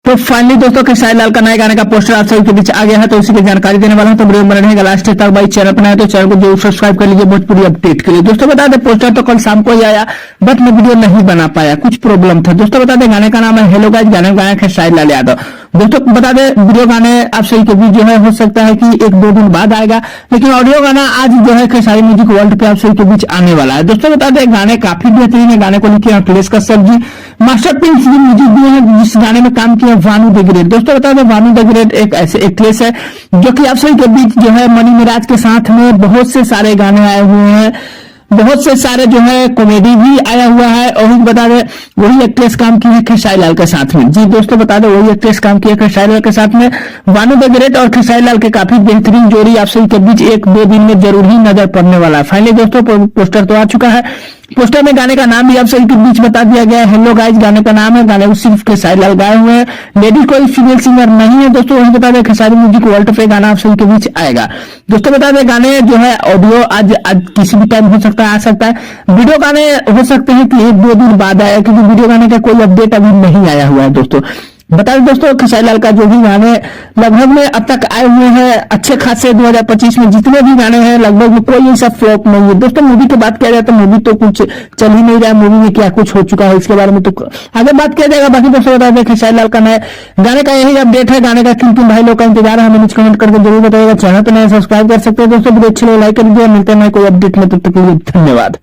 तो फाइनली दोस्तों खेसारी लाल का नए गाने का पोस्टर आप सभी के बीच आ गया है, तो उसी की जानकारी देने वाला हूं। तो वीडियो में रहेगा लास्ट तक। भाई चैनल पर नया तो चैनल को जरूर सब्सक्राइब कर लीजिए भोजपुरी अपडेट के लिए। दोस्तों बता दें पोस्टर तो कल शाम को ही आया, बट मैं वीडियो नहीं बना पाया, कुछ प्रॉब्लम था। दोस्तों बता दें गाने का नाम है हेलो गाइस, गाने गाया खेसारी लाल यादव। दोस्तों बता दें वीडियो गाने आप सभी के बीच जो है हो सकता है कि एक दो दिन बाद आएगा, लेकिन ऑडियो गाना आज जो है खेसारी म्यूजिक वर्ल्ड पे आप सभी के बीच आने वाला है। दोस्तों बता दें गाने काफी बेहतरीन है, गाने को लिखे अखिलेश कश्यप जी, मास्टरपीस म्यूजिक दिए हैं, जिस गाने में काम किया भानु द ग्रेट। दोस्तों बता दें भानु द ग्रेट एक ऐसे एक्ट्रेस है जो कि आप सभी के बीच जो है मनी मिराज के साथ में बहुत से सारे गाने आए हुए हैं, बहुत से सारे जो है कॉमेडी भी आया हुआ है। और बता दें वही एक्ट्रेस काम की है खेसारी लाल के साथ में। जी दोस्तों बता दें वही एक्ट्रेस काम की है खेसारी लाल के साथ में। भानु द ग्रेट और खेसारी लाल के काफी बेहतरीन जोड़ी आप सभी के बीच एक दो दिन में जरूर ही नजर पड़ने वाला है। फाइनली दोस्तों पोस्टर तो आ चुका है, पोस्टर में गाने का नाम भी आप सभी के बीच बता दिया गया है, हेलो गाइस गाने का नाम है। गाने सिर्फ खेसारी लाल गाए हुए हैं, लेडीज कोई फीमेल सिंगर नहीं है। दोस्तों वही बता दें खेसारी म्यूजिक वर्ल्ड पे गाना आप सभी के बीच आएगा। दोस्तों बता दें गाने जो है ऑडियो आज किसी भी टाइम हो सकता है, आ सकता है। वीडियो गाने हो सकते हैं कि एक दो दिन बाद आया, क्योंकि वीडियो गाने का कोई अपडेट अभी नहीं आया हुआ है। दोस्तों बता दें दोस्तों खेसारी लाल का जो भी गाने लगभग में अब तक आए हुए हैं अच्छे खासे 2025 में जितने भी गाने हैं लगभग में कोई ऐसा फ्लॉप नहीं है। दोस्तों मूवी की बात किया जाए तो मूवी तो कुछ चल ही नहीं रहा है, मूवी में क्या कुछ हो चुका है इसके बारे में तो आगे बात किया जाएगा। बाकी दोस्तों बता दें खेसारी लाल का नए गाने का यही अपडेट है, गाने का किन भाई लोग का इंतजार है हमें नीचे कमेंट करके जरूर बताइएगा। चैनल पर नए सब्सक्राइब कर सकते हैं। दोस्तों वीडियो अच्छे लाइक कर दीजिए, मिलते हैं कोई अपडेट में, तब तक के लिए धन्यवाद।